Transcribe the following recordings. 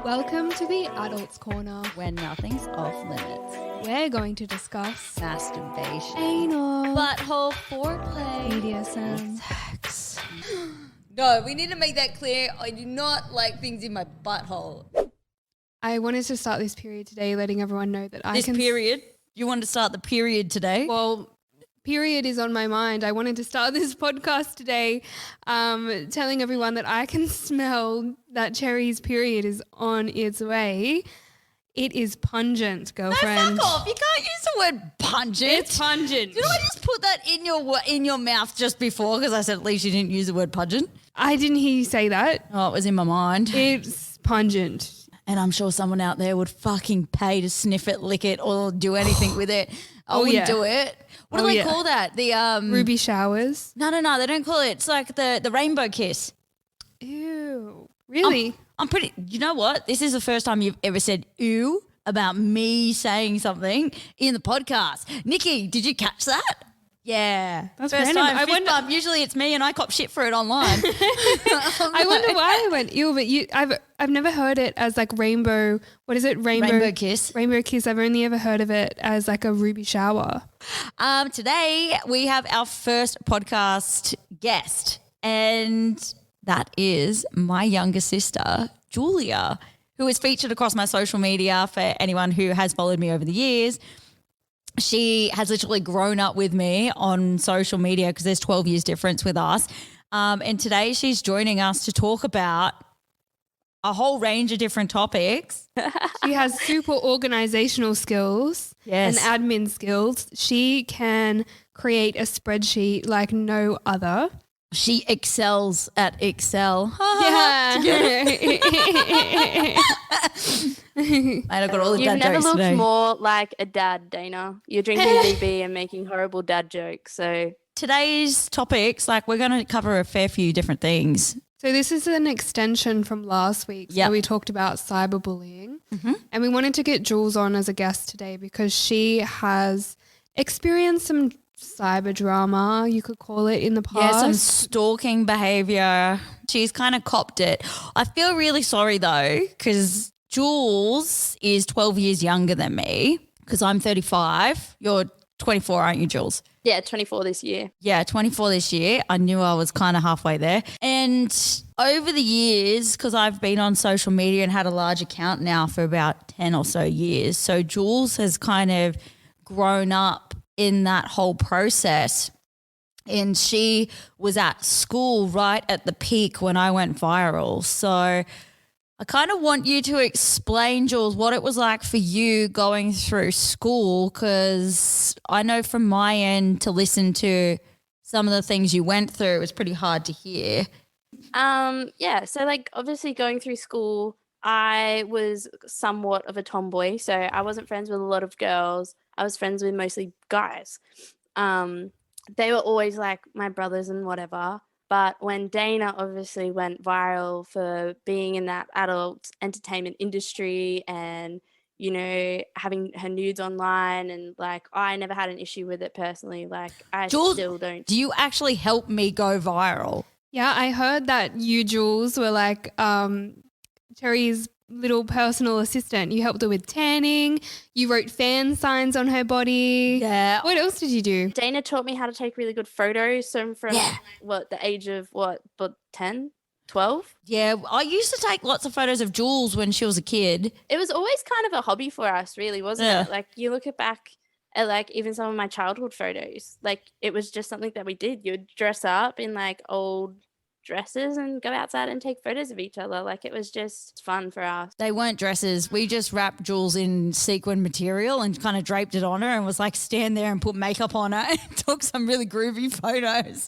Welcome to the Adults Corner, When nothing's off limits. we're going to discuss Masturbation. anal, Butthole foreplay. BDSM. Sex. No, we need to make that clear. I do not like things in my butthole. I wanted to start this period today letting everyone know that I This can... period? You want to start the period today? Well, period is on my mind. I wanted to start this podcast today telling everyone that I can smell that Cherry's period is on its way. It is pungent, girlfriend. No, fuck off. You can't use the word pungent. It's pungent. Did I just put that in your mouth just before because I said at least you didn't use the word pungent? I didn't hear you say that. Oh, it was in my mind. It's pungent. And I'm sure someone out there would fucking pay to sniff it, lick it, or do anything with it. I wouldn't do it. What do they call that? The Ruby showers. No, they don't call it. It's like the rainbow kiss. Ew. Really? I'm pretty. You know what? This is the first time you've ever said "ew" about me saying something in the podcast. Nikki, did you catch that? Yeah, That's first random. time. I Fist wonder- bump. Usually it's me and I cop shit for it online. I wonder why I went ew, but I've never heard it as like rainbow. What is it? Rainbow kiss. Rainbow kiss. I've only ever heard of it as like a ruby shower. Today we have our first podcast guest, and that is my younger sister, Julia, who is featured across my social media for anyone who has followed me over the years. She has literally grown up with me on social media because there's 12 years difference with us. And today she's joining us to talk about a whole range of different topics. She has super organizational skills Yes. and admin skills. She can create a spreadsheet like no other. She excels at Excel. Yeah. And I've got all the You've dad never jokes looked today. more like a dad, Dana. You're drinking VB and making horrible dad jokes. So Today's topics, like we're going to cover a fair few different things. So this is an extension from last week. So Yep. we talked about cyberbullying and we wanted to get Jules on as a guest today because she has experienced some cyber drama, you could call it, in the past. Yeah, some stalking behavior. She's kind of copped it. I feel really sorry though because Jules is 12 years younger than me because I'm 35. You're 24, aren't you, Jules? yeah, 24 this year. Yeah, 24 this year. I knew I was kind of halfway there. And over the years, because I've been on social media and had a large account now for about 10 or so years, so Jules has kind of grown up in that whole process. And she was at school right at the peak when I went viral. So I kind of want you to explain, Jules, what it was like for you going through school, because I know from my end to listen to some of the things you went through, it was pretty hard to hear. Yeah, so like obviously going through school, I was somewhat of a tomboy. So I wasn't friends with a lot of girls. I was friends with mostly guys. They were always like my brothers and whatever. But when Dana obviously went viral for being in that adult entertainment industry and, you know, having her nudes online, and like I never had an issue with it personally. Like I Jules, still don't. Do you actually help me go viral? Yeah, I heard that you, Jules, were like Cherry's little personal assistant. You helped her with tanning. You wrote fan signs on her body. Yeah. What else did you do? Dana taught me how to take really good photos. So from the age of but 10, 12? Yeah, I used to take lots of photos of Jules when she was a kid. It was always kind of a hobby for us, really, wasn't Yeah. it? Like you look back at like even some of my childhood photos, like it was just something that we did. You'd dress up in like old dresses and go outside and take photos of each other. Like it was just fun for us. They weren't dresses. We just wrapped Jules in sequin material and kind of draped it on her and was like, stand there and put makeup on her and took some really groovy photos.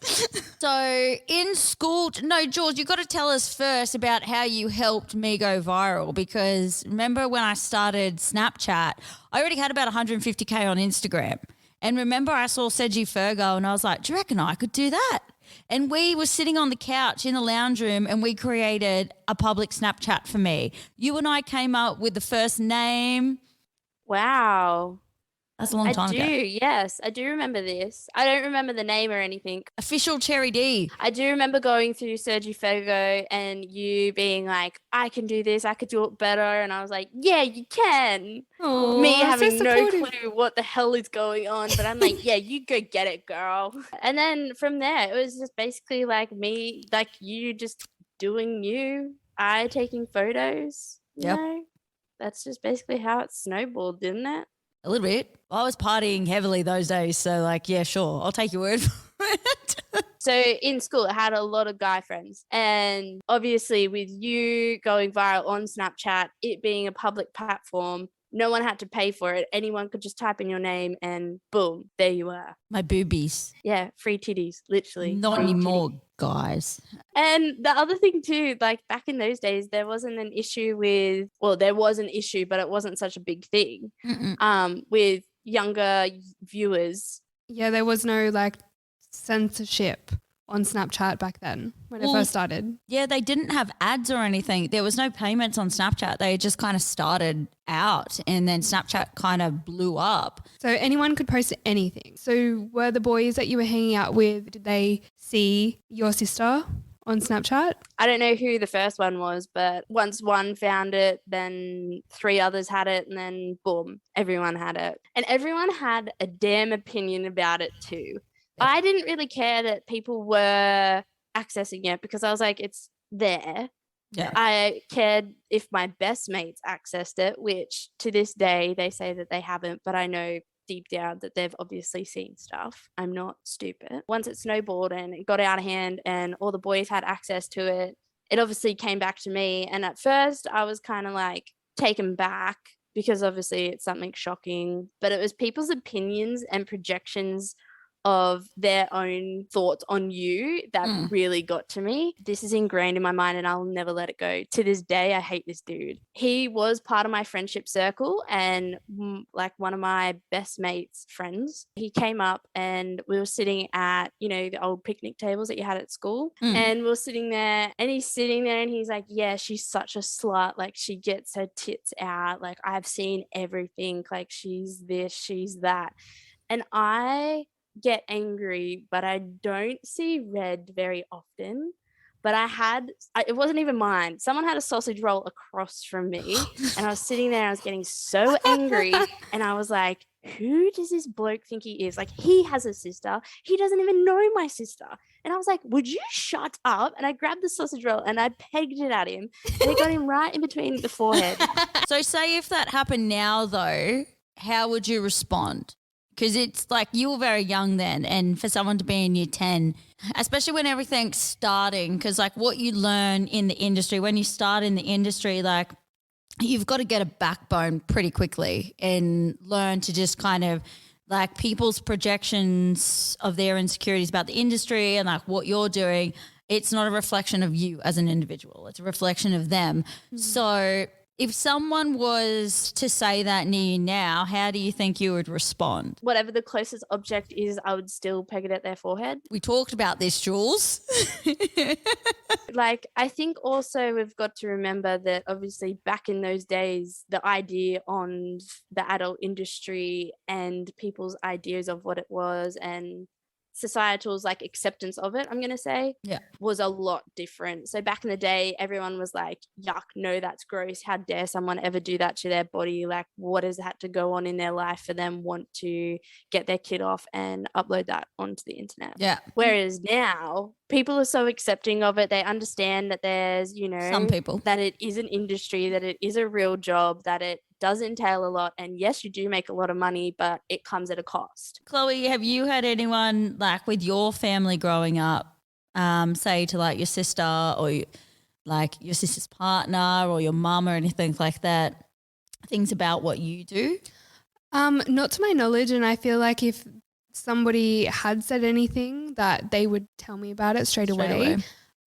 So in school, no, Jules, you got to tell us first about how you helped me go viral, because remember when I started Snapchat, I already had about 150K on Instagram. And remember I saw Seji Fergo and I was like, do you reckon I could do that? And we were sitting on the couch in the lounge room and we created a public Snapchat for me. You and I came up with the first name. Wow. That's a long time ago. Yes. I do remember this. I don't remember the name or anything. Official Cherry D. I do remember going through Sergi Fago and you being like, I can do this, I could do it better. And I was like, yeah, you can. Oh, Me having so no supportive. clue what the hell is going on. But I'm like, yeah, you go get it, girl. And then from there, it was just basically like me, like you just doing you, I taking photos. You Yep. know? That's just basically how it snowballed, didn't it? A little bit. I was partying heavily those days. So like, yeah, sure. I'll take your word for it. So in school, I had a lot of guy friends. And obviously with you going viral on Snapchat, it being a public platform, no one had to pay for it. Anyone could just type in your name and boom, there you are. My boobies. Yeah, free titties, literally. Not free anymore, titties. guys. And the other thing too, like back in those days, there wasn't an issue with, well, there was an issue, but it wasn't such a big thing with younger viewers. Yeah, there was no like censorship on Snapchat back then when it first started. Yeah, they didn't have ads or anything. There was no payments on Snapchat. They just kind of started out and then Snapchat kind of blew up. So anyone could post anything. So were the boys that you were hanging out with, did they see your sister on Snapchat? I don't know who the first one was, but once one found it, then 3 others had it, and then boom, everyone had it. And everyone had a damn opinion about it too. I didn't really care that people were accessing it because I was like, it's there. Yeah. I cared if my best mates accessed it, which to this day they say that they haven't, but I know deep down that they've obviously seen stuff. I'm not stupid. Once it snowballed and it got out of hand and all the boys had access to it, it obviously came back to me. And at first I was kind of like taken back because obviously it's something shocking, but it was people's opinions and projections of their own thoughts on you that really got to me. This is ingrained in my mind and I'll never let it go. To this day, I hate this dude. He was part of my friendship circle and like one of my best mates' friends. He came up and we were sitting at, you know, the old picnic tables that you had at school. And we were sitting there and he's sitting there and he's like, yeah, she's such a slut. Like she gets her tits out. Like I've seen everything. Like she's this, she's that. And I get angry, but I don't see red very often. But it wasn't even mine. Someone had a sausage roll across from me and I was sitting there and I was getting so angry and I was like, who does this bloke think he is? Like he has a sister. He doesn't even know my sister. And I was like, would you shut up? And I grabbed the sausage roll and I pegged it at him and it got him right in between the forehead. So say if that happened now though, how would you respond? Because it's like you were very young then, and for someone to be in year 10, especially when everything's starting, because like what you learn in the industry, when you start in the industry, like you've got to get a backbone pretty quickly and learn to just kind of like people's projections of their insecurities about the industry and like what you're doing. It's not a reflection of you as an individual. It's a reflection of them. So if someone was to say that near you now, how do you think you would respond? Whatever the closest object is, I would still peg it at their forehead. We talked about this, Jules. Like, I think also we've got to remember that obviously back in those days, the idea on the adult industry and people's ideas of what it was and societal's like acceptance of it, I'm going to say, was a lot different. So back in the day, everyone was like, yuck, no, that's gross. How dare someone ever do that to their body? Like, what has had to go on in their life for them want to get their kid off and upload that onto the internet? Yeah. Whereas now, people are so accepting of it. They understand that there's, you know, some people, that it is an industry, that it is a real job, that it does entail a lot. And yes, you do make a lot of money, but it comes at a cost. Chloe, have you had anyone like with your family growing up say to like your sister or like your sister's partner or your mum or anything like that, things about what you do? Not to my knowledge, and I feel like if somebody had said anything that they would tell me about it straight away.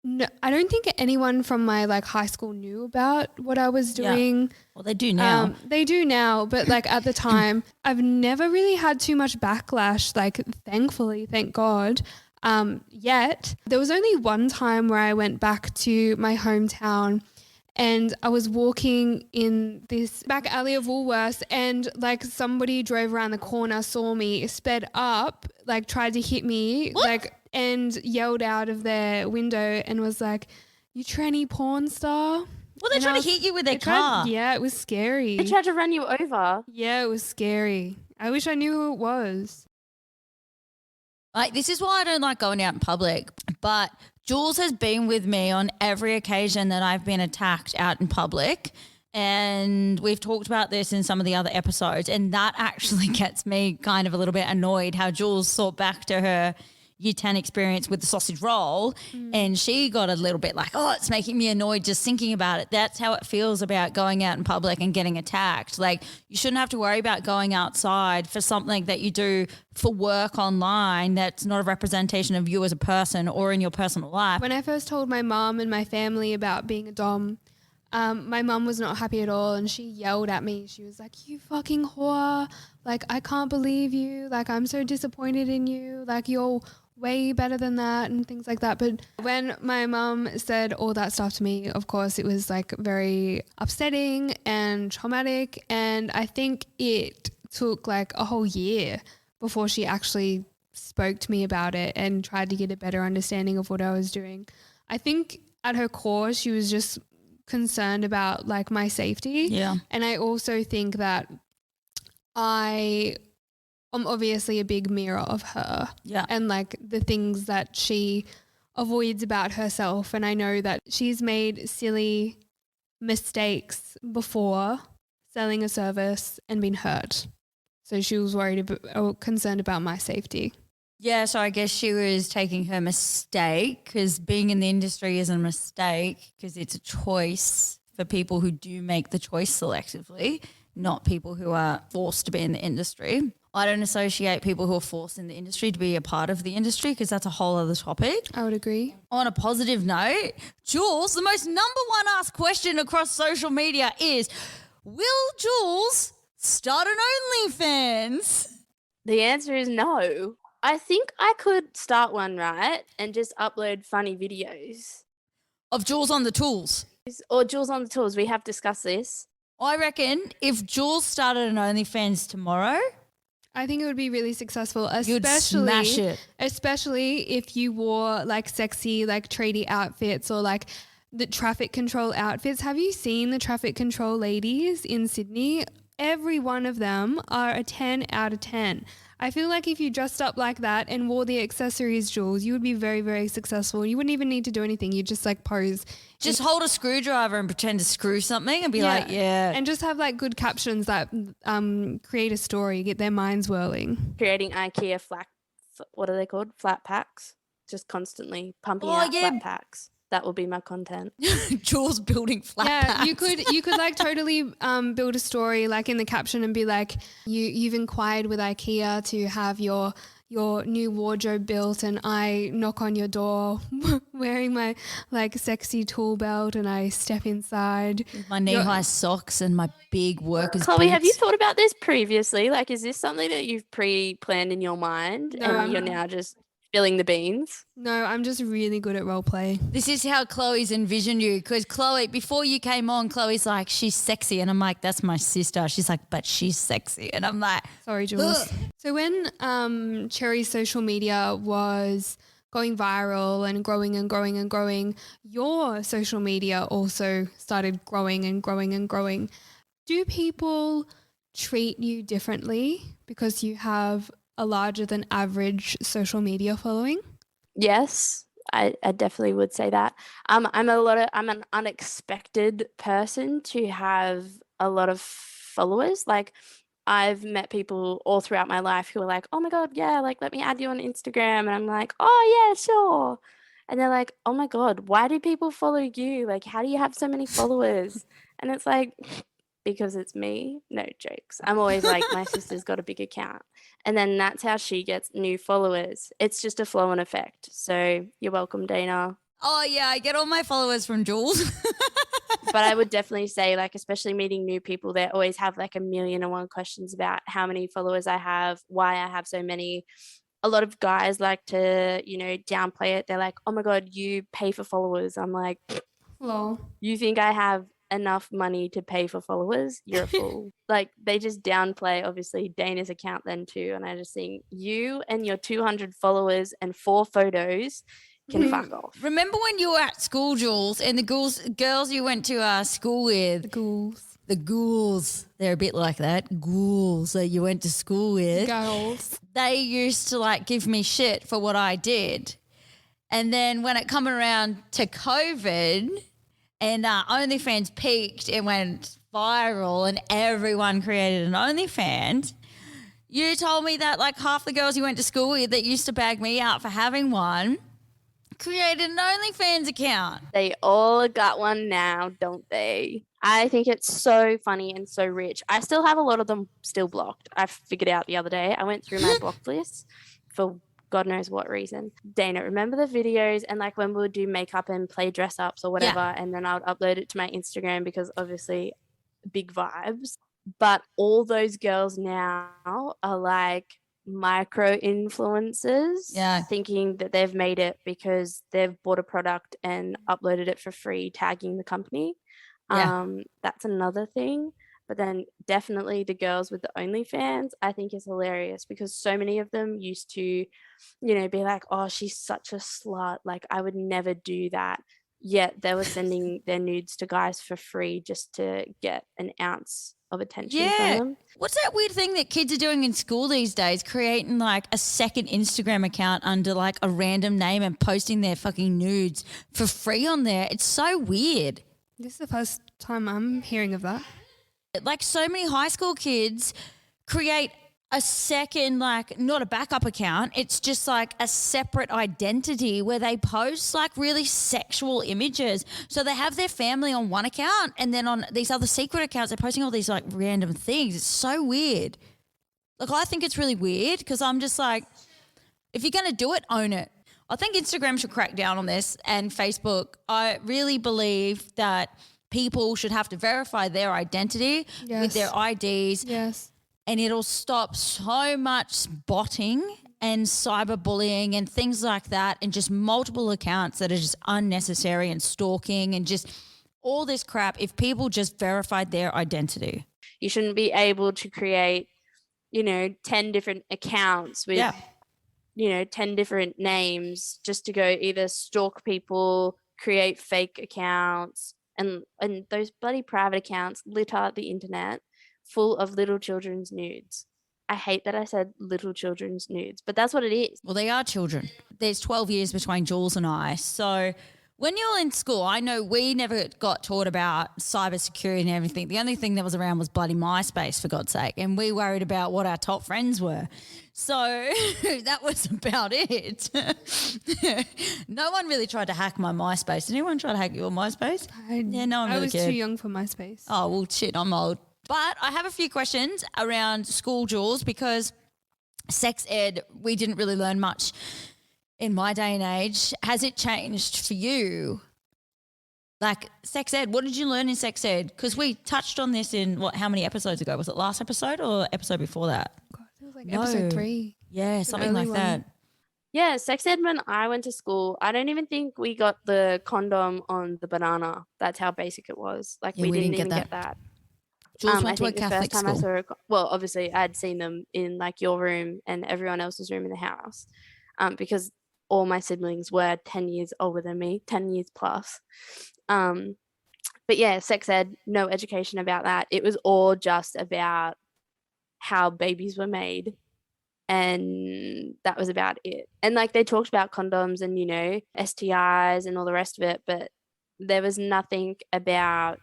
No, I don't think anyone from my like high school knew about what I was doing. Yeah. Well, they do now. They do now, but like at the time, I've never really had too much backlash, like thankfully, thank God, yet. There was only one time where I went back to my hometown And I was walking in this back alley of Woolworths and like somebody drove around the corner, saw me, sped up, like tried to hit me, like, and yelled out of their window and was like, "You tranny porn star." Well, they're trying to hit you with their car. Yeah, it was scary. They tried to run you over. Yeah, it was scary. I wish I knew who it was. Like, this is why I don't like going out in public. But Jules has been with me on every occasion that I've been attacked out in public. And we've talked about this in some of the other episodes. And that actually gets me kind of a little bit annoyed how Jules thought back to her Year 10 experience with the sausage roll and she got a little bit like, oh, it's making me annoyed just thinking about it. That's how it feels about going out in public and getting attacked. Like, you shouldn't have to worry about going outside for something that you do for work online that's not a representation of you as a person or in your personal life. When I first told my mum and my family about being a dom, my mum was not happy at all and she yelled at me. She was like, "You fucking whore. Like, I can't believe you. Like, I'm so disappointed in you. Like, you're way better than that," and things like that. But when my mum said all that stuff to me, of course, it was like very upsetting and traumatic. And I think it took like a whole year before she actually spoke to me about it and tried to get a better understanding of what I was doing. I think at her core, she was just concerned about like my safety. Yeah. And I also think that I'm obviously a big mirror of her. Yeah. And like the things that she avoids about herself. And I know that she's made silly mistakes before selling a service and been hurt. So she was or concerned about my safety. Yeah, so I guess she was taking her mistake because being in the industry isn't a mistake because it's a choice for people who do make the choice selectively, not people who are forced to be in the industry. I don't associate people who are forced in the industry to be a part of the industry because that's a whole other topic. I would agree. On a positive note, Jules, the most number one asked question across social media is, will Jules start an OnlyFans? The answer is no. I think I could start one, right, and just upload funny videos. Of Jules on the tools. Or Jules on the tools. We have discussed this. I reckon if Jules started an OnlyFans tomorrow, I think it would be really successful, you'd smash it. Especially if you wore like sexy, like tradie outfits or like the traffic control outfits. Have you seen the traffic control ladies in Sydney? Every one of them are a 10 out of 10. I feel like if you dressed up like that and wore the accessories, Jules, you would be very, very successful. You wouldn't even need to do anything. You'd just like pose. Just hold a screwdriver and pretend to screw something and be like, yeah. And just have like good captions that create a story, get their minds whirling. Creating IKEA what are they called? Flat packs. Just constantly pumping out flat packs. That will be my content. Jules building flat packs. you could like totally build a story like in the caption and be like, you've inquired with IKEA to have your new wardrobe built, and I knock on your door wearing my like sexy tool belt and I step inside with my knee-high socks and my big workers Chloe, boots. have you thought about this previously? Like, is this something that you've pre-planned in your mind and you're now just spilling the beans? No, I'm just really good at role play. This is how Chloe's envisioned you, because Chloe, before you came on, Chloe's like, she's sexy. And I'm like, that's my sister. She's like, but she's sexy. And I'm like, sorry, Jules. So when Cherry's social media was going viral and growing and growing and growing, your social media also started growing and growing and growing. Do people treat you differently because you have a larger than average social media following? Yes, I definitely would say that. I'm an unexpected person to have a lot of followers. Like, I've met people all throughout my life who are like, oh my God, yeah, like let me add you on Instagram. And I'm like, oh yeah, sure. And they're like, oh my God, why do people follow you? Like, how do you have so many followers? And it's like, because it's me. No jokes. I'm always like, my sister's got a big account. And then that's how she gets new followers. It's just a flow and effect. So you're welcome, Dana. oh yeah, I get all my followers from Jules. But I would definitely say, like, especially meeting new people, they always have like 1,000,001 questions about how many followers I have, why I have so many. A lot of guys like to, downplay it. They're like, oh my God, you pay for followers. I'm like, Lol. You think I have enough money to pay for followers? You're a fool. Like, they just downplay, obviously, Dana's account then too. And I just think you and your 200 followers and 4 photos can fuck off. Remember when you were at school, Jules, and the girls you went to school with? The ghouls. They're a bit like that. Ghouls that you went to school with. Girls. They used to like give me shit for what I did. And then when it come around to COVID and OnlyFans peaked, it went viral and everyone created an OnlyFans. You told me that like half the girls you went to school with that used to bag me out for having one created an OnlyFans account. They all got one now, don't they? I think it's so funny and so rich. I still have a lot of them still blocked. I figured out the other day. I went through my blocked list for God knows what reason. Dana, remember the videos and like when we would do makeup and play dress ups or whatever, and then I would upload it to my Instagram because obviously big vibes. But all those girls now are like micro influencers, thinking that they've made it because they've bought a product and uploaded it for free, tagging the company. That's another thing. But then definitely the girls with the OnlyFans, I think is hilarious because so many of them used to, you know, be like, oh, she's such a slut. Like, I would never do that. Yet they were sending their nudes to guys for free just to get an ounce of attention from them. What's that weird thing that kids are doing in school these days? Creating like a second Instagram account under like a random name and posting their fucking nudes for free on there. It's so weird. This is the first time I'm hearing of that. Like so many high school kids create a second, like not a backup account. It's just like a separate identity where they post like really sexual images. So they have their family on one account and then on these other secret accounts, they're posting all these like random things. It's so weird. Like I think it's really weird because I'm just like, if you're going to do it, own it. I think Instagram should crack down on this and Facebook. I really believe that people should have to verify their identity with their IDs. Yes. And it'll stop so much botting and cyberbullying and things like that and just multiple accounts that are just unnecessary and stalking and just all this crap if people just verified their identity. You shouldn't be able to create, 10 different accounts with, 10 different names just to go either stalk people, create fake accounts, and those bloody private accounts litter the internet full of little children's nudes. I hate that I said little children's nudes, but that's what it is. Well, they are children. There's 12 years between Jules and I. So when you're in school, I know we never got taught about cybersecurity and everything. The only thing that was around was bloody MySpace, for God's sake. And we worried about what our top friends were. So that was about it. No one really tried to hack my MySpace. Did anyone try to hack your MySpace? No one really I was cared. too young for MySpace. Oh, well, shit, I'm old. But I have a few questions around school, Jules, because sex ed, we didn't really learn much in my day and age. Has it changed for you? Like sex ed, what did you learn in sex ed? Because we touched on this in how many episodes ago? Was it last episode or episode before that? God, it was like episode 3. Yeah, something like that. Yeah, sex ed when I went to school, I don't even think we got the condom on the banana. That's how basic it was. Like we didn't even get that. Jules went to I a think Catholic the first time school. I saw well, obviously I'd seen them in like your room and everyone else's room in the house, because all my siblings were 10 years older than me, 10 years plus. But yeah, sex ed, no education about that. It was all just about how babies were made. And that was about it. And like they talked about condoms and, STIs and all the rest of it, but there was nothing about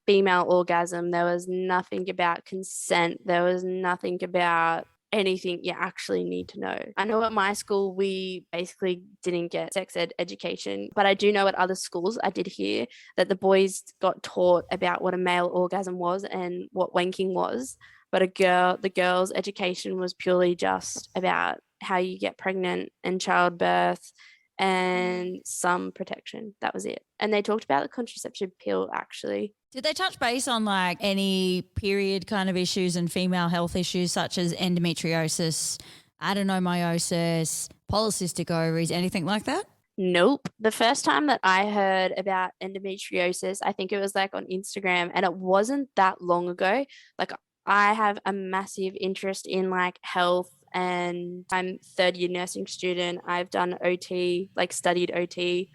female orgasm. There was nothing about consent. There was nothing about anything you actually need to know. I know at my school, we basically didn't get sex ed education, but I do know at other schools, I did hear that the boys got taught about what a male orgasm was and what wanking was. But the girls' education was purely just about how you get pregnant and childbirth and some protection. That was it. And they talked about the contraceptive pill, actually. Did they touch base on like any period kind of issues and female health issues such as endometriosis, adenomyosis, polycystic ovaries, anything like that? Nope. The first time that I heard about endometriosis, I think it was like on Instagram, and it wasn't that long ago. Like, I have a massive interest in like health, and I'm third year nursing student. I've done OT, like studied OT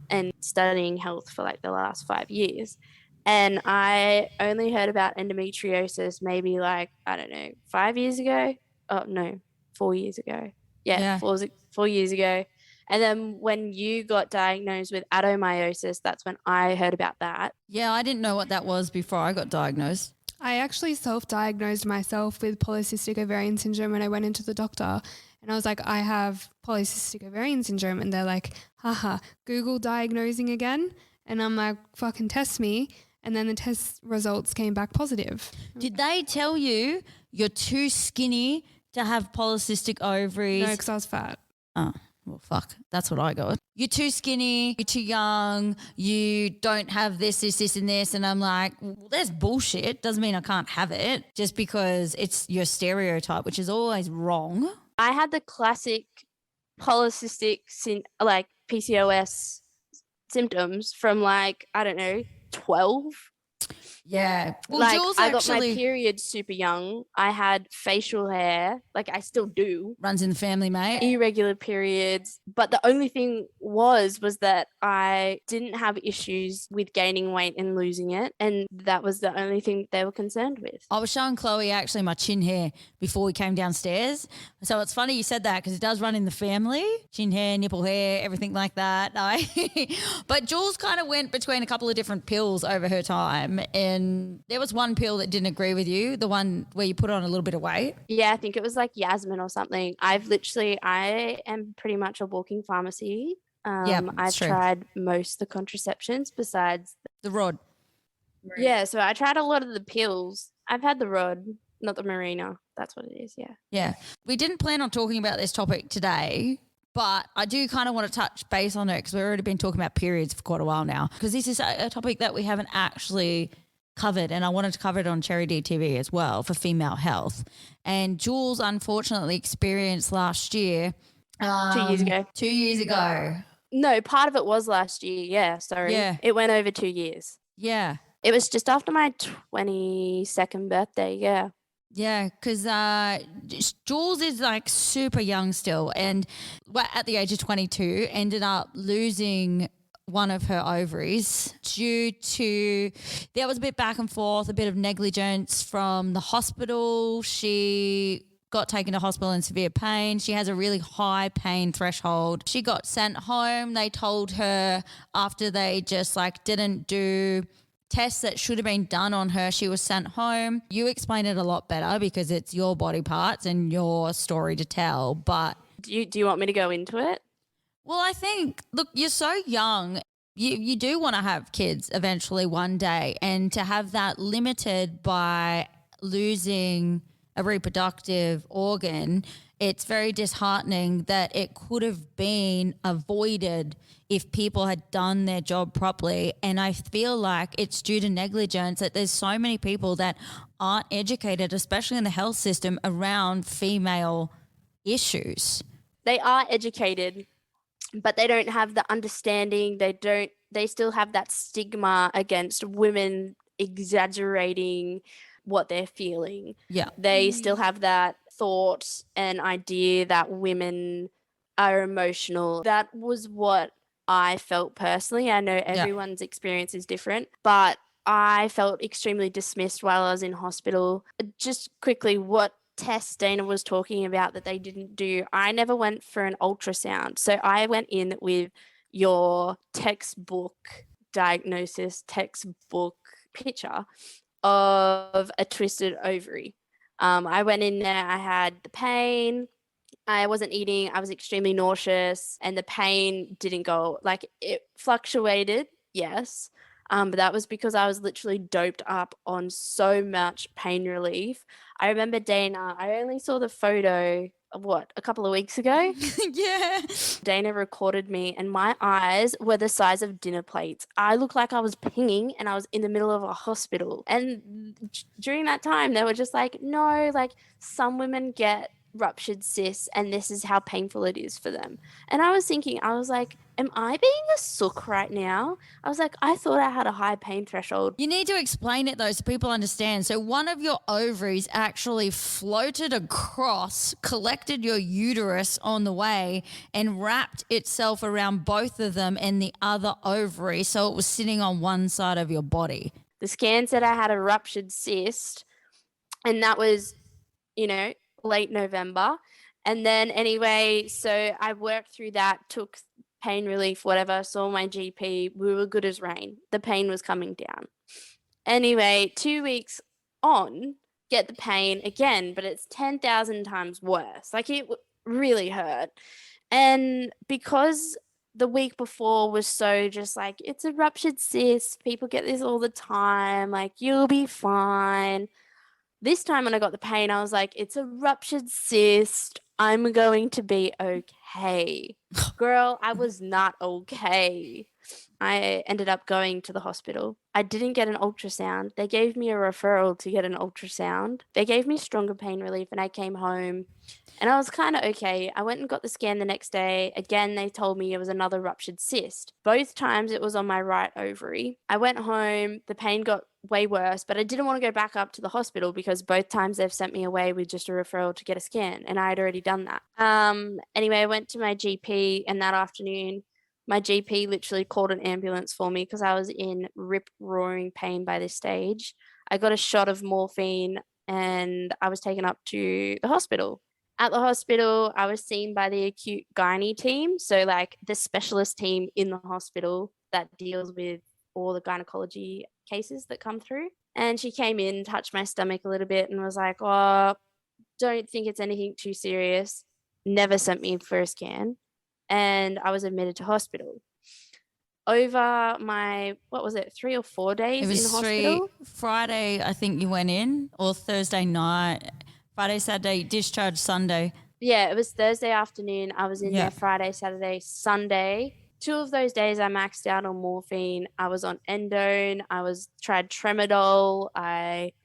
and studying health for like the last 5 years. And I only heard about endometriosis maybe like, I don't know, 5 years ago. Oh, no, 4 years ago. Yeah, Yeah. 4 years ago. And then when you got diagnosed with adenomyosis, that's when I heard about that. Yeah, I didn't know what that was before I got diagnosed. I actually self-diagnosed myself with polycystic ovarian syndrome when I went into the doctor, and I was like, I have polycystic ovarian syndrome, and they're like, haha, Google diagnosing again. And I'm like, fucking test me. And then the test results came back positive. Did they tell you you're too skinny to have polycystic ovaries? No, because I was fat. Oh, well, fuck. That's what I got. You're too skinny, you're too young, you don't have this, and this. And I'm like, well, there's bullshit. Doesn't mean I can't have it just because it's your stereotype, which is always wrong. I had the classic polycystic, like PCOS symptoms from like, I don't know, 12. Yeah. Well, like Jules I got my actually period super young. I had facial hair, like I still do. runs in the family, mate. Irregular periods. But the only thing was that I didn't have issues with gaining weight and losing it. And that was the only thing they were concerned with. I was showing Chloe actually my chin hair before we came downstairs. So it's funny you said that because it does run in the family. Chin hair, nipple hair, everything like that. But Jules kind of went between a couple of different pills over her time. And there was one pill that didn't agree with you, the one where you put on a little bit of weight. Yeah, I think it was like Yasmin or something. I am pretty much a walking pharmacy. I've true. tried most of the contraceptions besides The rod. Yeah, so I tried a lot of the pills. I've had the rod, not the Marina. That's what it is, yeah. Yeah. We didn't plan on talking about this topic today, but I do kind of want to touch base on it because we've already been talking about periods for quite a while now because this is a topic that we haven't actually covered, and I wanted to cover it on Cherry DTV as well for female health. And Jules unfortunately experienced last year. 2 years ago. 2 years ago. No, part of it was last year. Yeah, sorry. Yeah. It went over 2 years. Yeah. It was just after my 22nd birthday, yeah. Yeah, because Jules is like super young still, and at the age of 22 ended up losing one of her ovaries due to, there was a bit back and forth, a bit of negligence from the hospital. She got taken to hospital in severe pain. She has a really high pain threshold. She got sent home. They told her after they just like didn't do tests that should have been done on her, she was sent home. You explain it a lot better because it's your body parts and your story to tell. But Do you want me to go into it? well, I think, look, you're so young. You do want to have kids eventually one day, and to have that limited by losing a reproductive organ, it's very disheartening that it could have been avoided if people had done their job properly. And I feel like it's due to negligence that there's so many people that aren't educated, especially in the health system, around female issues. They are educated, but they don't have the understanding. They still have that stigma against women exaggerating what they're feeling. Yeah. They still have that thought and idea that women are emotional. That was what I felt personally. I know everyone's experience is different, but I felt extremely dismissed while I was in hospital. Just quickly, what test Dana was talking about that they didn't do, I never went for an ultrasound. So I went in with your textbook diagnosis, textbook picture of a twisted ovary. I went in there, I had the pain, I wasn't eating, I was extremely nauseous, and the pain didn't go, like it fluctuated, yes. But that was because I was literally doped up on so much pain relief. I remember Dana, I only saw the photo of a couple of weeks ago? Yeah. Dana recorded me and my eyes were the size of dinner plates. I looked like I was pinging and I was in the middle of a hospital. And during that time, they were just like, no, like some women get ruptured cysts and this is how painful it is for them. And I was thinking, I was like, am I being a sook right now? I was like, I thought I had a high pain threshold. You need to explain it though so people understand. So one of your ovaries actually floated across, collected your uterus on the way and wrapped itself around both of them and the other ovary. So it was sitting on one side of your body. The scan said I had a ruptured cyst, and that was, late November. And then anyway, so I worked through that, took pain relief, whatever, saw my GP. We were good as rain. The pain was coming down. Anyway, 2 weeks on, get the pain again, but it's 10,000 times worse. Like it really hurt. And because the week before was so just like, it's a ruptured cyst. People get this all the time. Like, you'll be fine. This time when I got the pain, I was like, it's a ruptured cyst. I'm going to be okay. Girl, I was not okay. I ended up going to the hospital. I didn't get an ultrasound. They gave me a referral to get an ultrasound. They gave me stronger pain relief and I came home and I was kind of okay. I went and got the scan the next day. Again, they told me it was another ruptured cyst. Both times it was on my right ovary. I went home. The pain got way worse, but I didn't want to go back up to the hospital because both times they've sent me away with just a referral to get a scan and I had already done that. Anyway, I went to my GP and that afternoon, my GP literally called an ambulance for me because I was in rip-roaring pain by this stage. I got a shot of morphine and I was taken up to the hospital. At the hospital, I was seen by the acute gynae team, so like the specialist team in the hospital that deals with all the gynecology cases that come through. And she came in, touched my stomach a little bit and was like, oh, don't think it's anything too serious. Never sent me for a scan. And I was admitted to hospital. Over my, 3 or 4 days in hospital? Friday, I think you went in, or Thursday night. Friday, Saturday, discharge Sunday. Yeah, it was Thursday afternoon. I was in there Friday, Saturday, Sunday. 2 of those days I maxed out on morphine. I was on endone. Tried tramadol.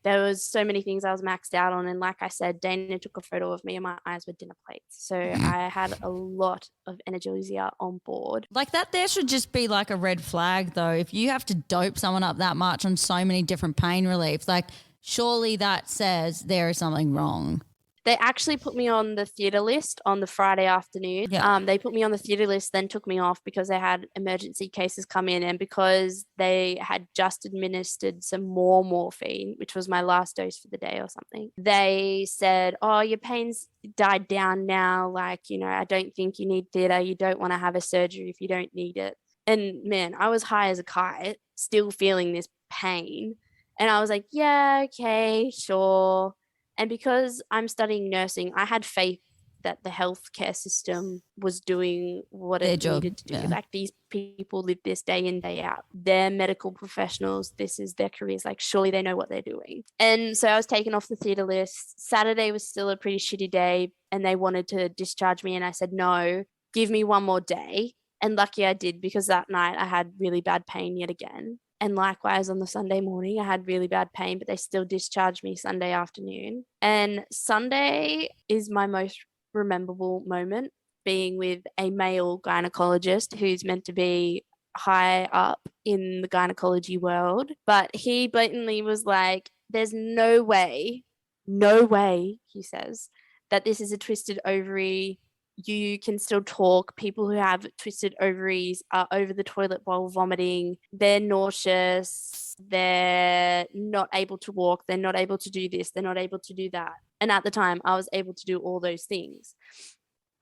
There was so many things I was maxed out on. And like I said, Dana took a photo of me and my eyes were dinner plates. So I had a lot of analgesia on board. Like that there should just be like a red flag though. If you have to dope someone up that much on so many different pain relief, like surely that says there is something wrong. They actually put me on the theatre list on the Friday afternoon. Yeah. They put me on the theatre list, then took me off because they had emergency cases come in and because they had just administered some more morphine, which was my last dose for the day or something. They said, oh, your pain's died down now. Like, I don't think you need theatre. You don't want to have a surgery if you don't need it. And man, I was high as a kite, still feeling this pain. And I was like, yeah, okay, sure. And because I'm studying nursing, I had faith that the healthcare system was doing what it needed to do. Yeah. Like these people live this day in, day out. They're medical professionals. This is their careers. Like surely they know what they're doing. And so I was taken off the theatre list. Saturday was still a pretty shitty day and they wanted to discharge me. And I said, no, give me one more day. And lucky I did because that night I had really bad pain yet again. And likewise on the Sunday morning, I had really bad pain, but they still discharged me Sunday afternoon. And Sunday is my most memorable moment, being with a male gynecologist who's meant to be high up in the gynecology world. But he blatantly was like, there's no way, he says, that this is a twisted ovary. You can still talk. People who have twisted ovaries are over the toilet while vomiting. They're nauseous. They're not able to walk. They're not able to do this. They're not able to do that. And at the time, I was able to do all those things.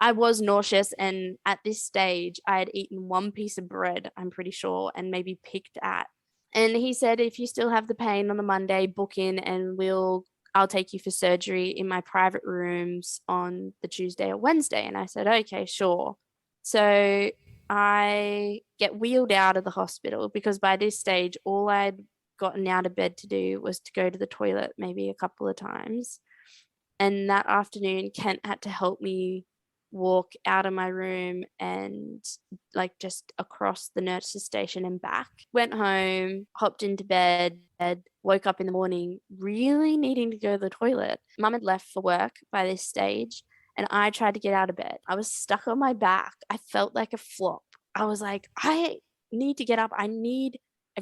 I was nauseous. And at this stage, I had eaten one piece of bread, I'm pretty sure, and maybe picked at. And he said, if you still have the pain on the Monday, book in and I'll take you for surgery in my private rooms on the Tuesday or Wednesday. And I said, okay, sure. So I get wheeled out of the hospital because by this stage, all I'd gotten out of bed to do was to go to the toilet maybe a couple of times. And that afternoon, Kent had to help me walk out of my room and like just across the nurse's station and back. Went home, hopped into bed, woke up in the morning really needing to go to the toilet. Mum had left for work by this stage. and I tried to get out of bed. I was stuck on my back. I felt like a flop. I was like, I need to get up. I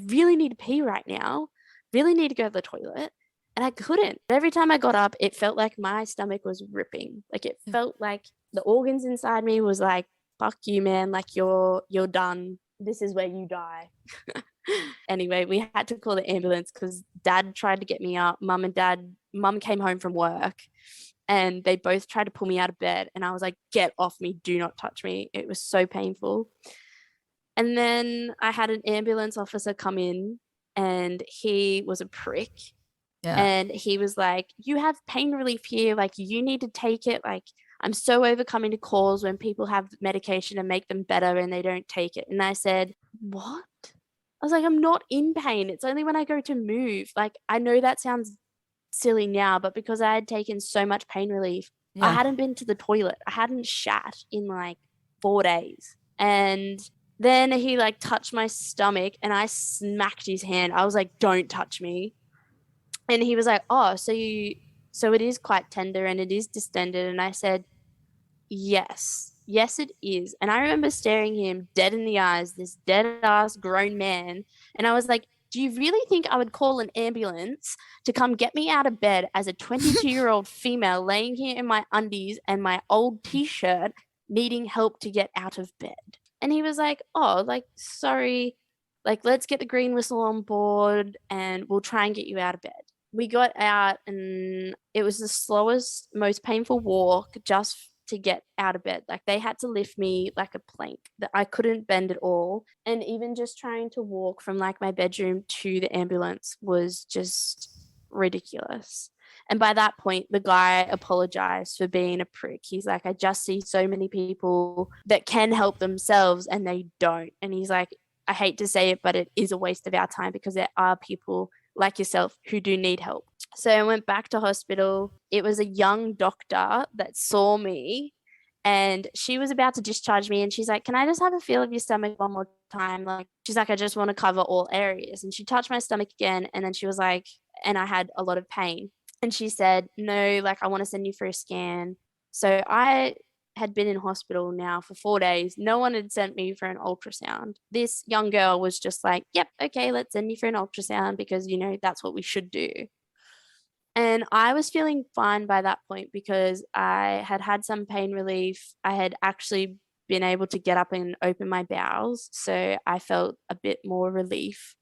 really need to pee right now. Really need to go to the toilet. And I couldn't. Every time I got up, it felt like my stomach was ripping. Like it felt like the organs inside me was like, fuck you, man. Like you're done. This is where you die. Anyway, we had to call the ambulance because dad tried to get me up. Mum came home from work and they both tried to pull me out of bed. And I was like, get off me. Do not touch me. It was so painful. And then I had an ambulance officer come in and he was a prick. Yeah. And he was like, you have pain relief here. Like, you need to take it. Like, I'm so overcoming to calls when people have medication and make them better and they don't take it. And I said, what? I was like, I'm not in pain. It's only when I go to move. Like, I know that sounds silly now, but because I had taken so much pain relief, I hadn't been to the toilet. I hadn't shat in like 4 days. And then he like touched my stomach and I smacked his hand. I was like, don't touch me. And he was like, oh, so it is quite tender and it is distended. And I said, yes, it is. And I remember staring him dead in the eyes, this dead ass grown man. And I was like, do you really think I would call an ambulance to come get me out of bed as a 22-year-old female laying here in my undies and my old t-shirt needing help to get out of bed? And he was like, oh, like, sorry, like, let's get the green whistle on board and we'll try and get you out of bed. We got out and it was the slowest, most painful walk just to get out of bed. Like, they had to lift me like a plank, that I couldn't bend at all. And even just trying to walk from like my bedroom to the ambulance was just ridiculous. And by that point, the guy apologized for being a prick. He's like, I just see so many people that can help themselves and they don't. And he's like, I hate to say it, but it is a waste of our time because there are people like yourself who do need help. So I went back to hospital. It was a young doctor that saw me and she was about to discharge me. And she's like, can I just have a feel of your stomach one more time? Like, she's like, I just want to cover all areas. And she touched my stomach again. And then she was like, and I had a lot of pain. And she said, no, like, I want to send you for a scan. So I had been in hospital now for 4 days. No one had sent me for an ultrasound. This young girl was just like, yep, okay, let's send you for an ultrasound because, you know, that's what we should do. And I was feeling fine by that point because I had some pain relief. I had actually been able to get up and open my bowels. So I felt a bit more relief.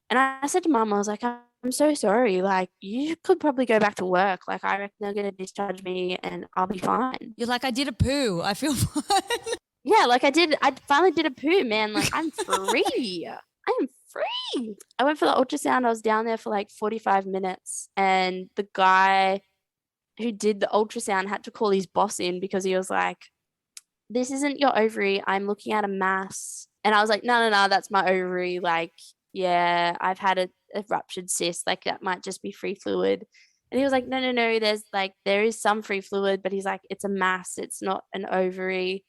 And I said to Mum, I was like, I'm so sorry. Like, you could probably go back to work. Like, I reckon they're going to discharge me and I'll be fine. You're like, I did a poo. I feel fine. Yeah, like I finally did a poo, man. Like, I'm free. I am free. I went for the ultrasound. I was down there for like 45 minutes. And the guy who did the ultrasound had to call his boss in because he was like, this isn't your ovary. I'm looking at a mass. And I was like, no, that's my ovary. Like, yeah, I've had a ruptured cyst. Like, that might just be free fluid. And he was like, no, there is some free fluid, but he's like, it's a mass. It's not an ovary.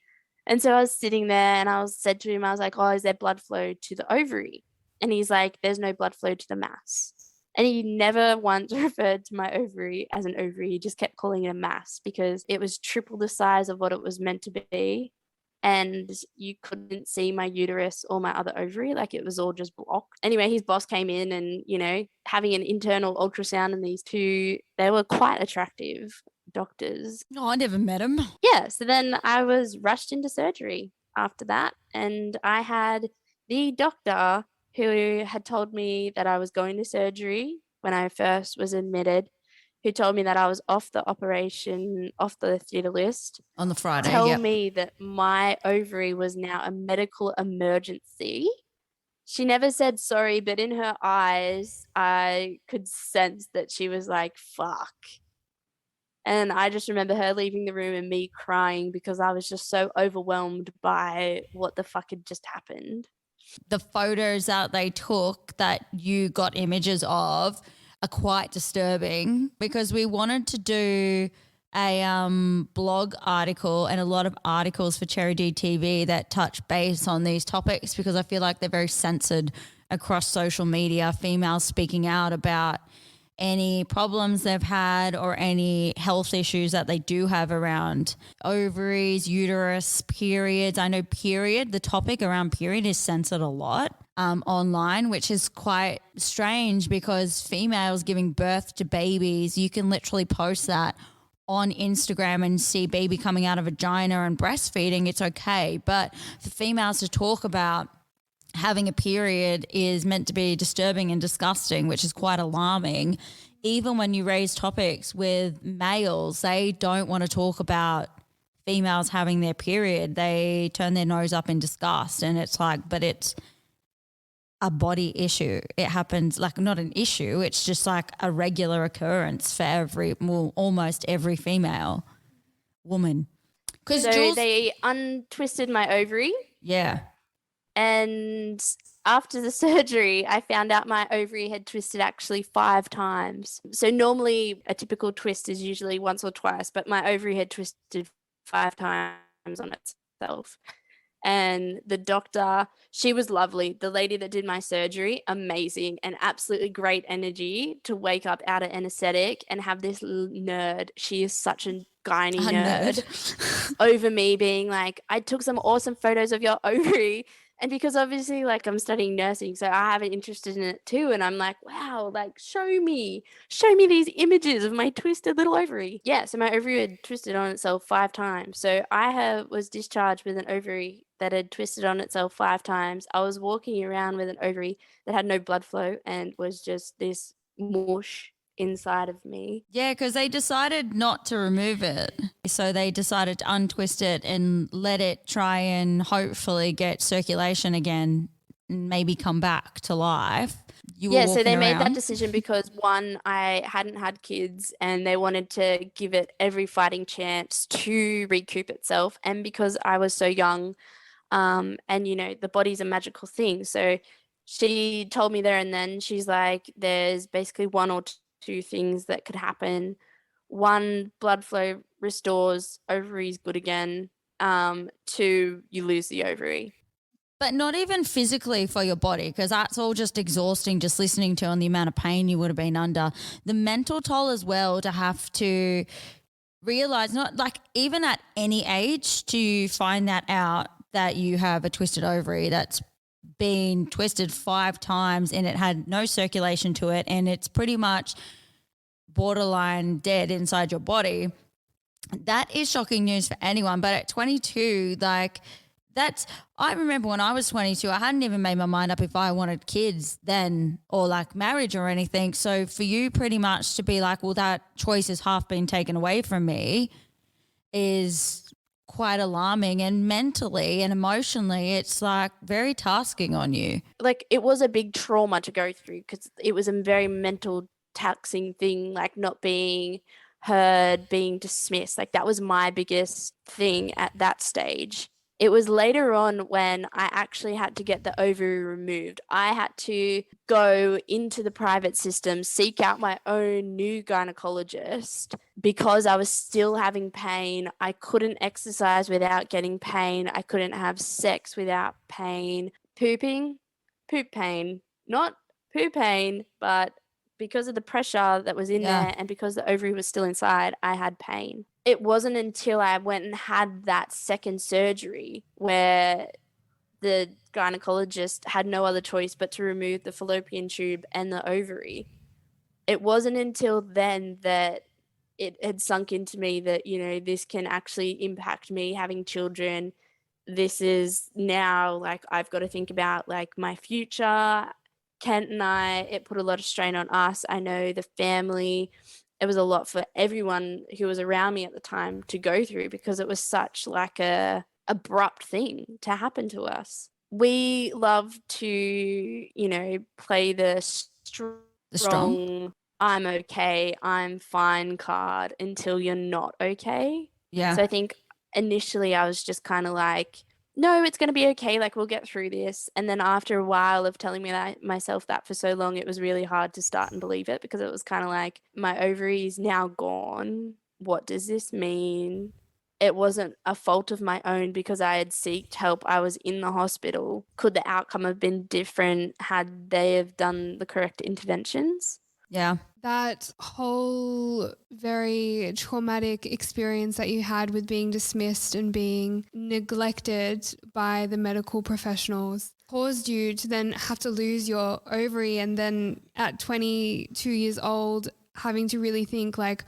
And so I was sitting there and I said to him, I was like, oh, is there blood flow to the ovary? And he's like, there's no blood flow to the mass. And he never once referred to my ovary as an ovary. He just kept calling it a mass because it was triple the size of what it was meant to be. And you couldn't see my uterus or my other ovary. Like, it was all just blocked. Anyway, his boss came in and, you know, having an internal ultrasound, and these two, they were quite attractive doctors. No, I never met him. Yeah. So then I was rushed into surgery after that. And I had the doctor who had told me that I was going to surgery when I first was admitted, who told me that I was off the theatre list. On the Friday, tell me that my ovary was now a medical emergency. She never said sorry, but in her eyes, I could sense that she was like, fuck. And I just remember her leaving the room and me crying because I was just so overwhelmed by what the fuck had just happened. The photos that they took that you got images of are quite disturbing because we wanted to do a blog article and a lot of articles for Cherry D TV that touch base on these topics because I feel like they're very censored across social media, females speaking out about any problems they've had or any health issues that they do have around ovaries, uterus, periods. I know the topic around period is censored a lot online, which is quite strange because females giving birth to babies, you can literally post that on Instagram and see baby coming out of vagina and breastfeeding, it's okay. But for females to talk about having a period is meant to be disturbing and disgusting, which is quite alarming. Even when you raise topics with males, they don't want to talk about females having their period. They turn their nose up in disgust, and it's like, but it's a body issue. It happens, like, not an issue. It's just like a regular occurrence for almost every female woman. So they untwisted my ovary. Yeah. And after the surgery, I found out my ovary had twisted actually 5 times. So normally a typical twist is usually once or twice, but my ovary had twisted 5 times on itself. And the doctor, she was lovely. The lady that did my surgery, amazing and absolutely great energy to wake up out of anesthetic and have this nerd. She is such a gynae nerd over me being like, I took some awesome photos of your ovary. And because obviously, like, I'm studying nursing, so I have an interest in it too. And I'm like, wow, like, show me these images of my twisted little ovary. Yeah, so my ovary had twisted on itself 5 times. So I was discharged with an ovary that had twisted on itself 5 times. I was walking around with an ovary that had no blood flow and was just this mush inside of me. Yeah, because they decided not to remove it. So they decided to untwist it and let it try and hopefully get circulation again and maybe come back to life. So they made that decision because, one, I hadn't had kids and they wanted to give it every fighting chance to recoup itself. And because I was so young, and, you know, the body's a magical thing. So she told me there and then, she's like, there's basically 1 or 2 things that could happen. 1, blood flow restores, ovary's good again. 2, you lose the ovary. But not even physically for your body, because that's all just exhausting just listening to, and the amount of pain you would have been under. The mental toll as well, to have to realize, not like even at any age, to find that out that you have a twisted ovary that's been twisted 5 times and it had no circulation to it and it's pretty much borderline dead inside your body. That is shocking news for anyone. But at 22, like, I remember when I was 22, I hadn't even made my mind up if I wanted kids then or like marriage or anything. So for you pretty much to be like, well, that choice has half been taken away from me is quite alarming, and mentally and emotionally it's like very tasking on you. Like, it was a big trauma to go through because it was a very mental taxing thing, like not being heard, being dismissed. Like, that was my biggest thing at that stage. It was later on when I actually had to get the ovary removed. I had to go into the private system, seek out my own new gynecologist because I was still having pain. I couldn't exercise without getting pain. I couldn't have sex without pain. Poop pain, not poo pain, but because of the pressure that was in there and because the ovary was still inside, I had pain. It wasn't until I went and had that second surgery where the gynecologist had no other choice but to remove the fallopian tube and the ovary. It wasn't until then that it had sunk into me that, you know, this can actually impact me having children. This is now, like, I've got to think about, like, my future. Kent and I, it put a lot of strain on us. I know the family, it was a lot for everyone who was around me at the time to go through because it was such like a abrupt thing to happen to us. We love to, you know, play the strong I'm okay, I'm fine card until you're not okay. Yeah. So I think initially I was just kind of like, no, it's going to be okay. Like, we'll get through this. And then after a while of telling me that myself that for so long, it was really hard to start and believe it because it was kind of like, my ovary is now gone. What does this mean? It wasn't a fault of my own because I had sought help. I was in the hospital. Could the outcome have been different had they have done the correct interventions? Yeah. That whole very traumatic experience that you had with being dismissed and being neglected by the medical professionals caused you to then have to lose your ovary, and then at 22 years old having to really think like,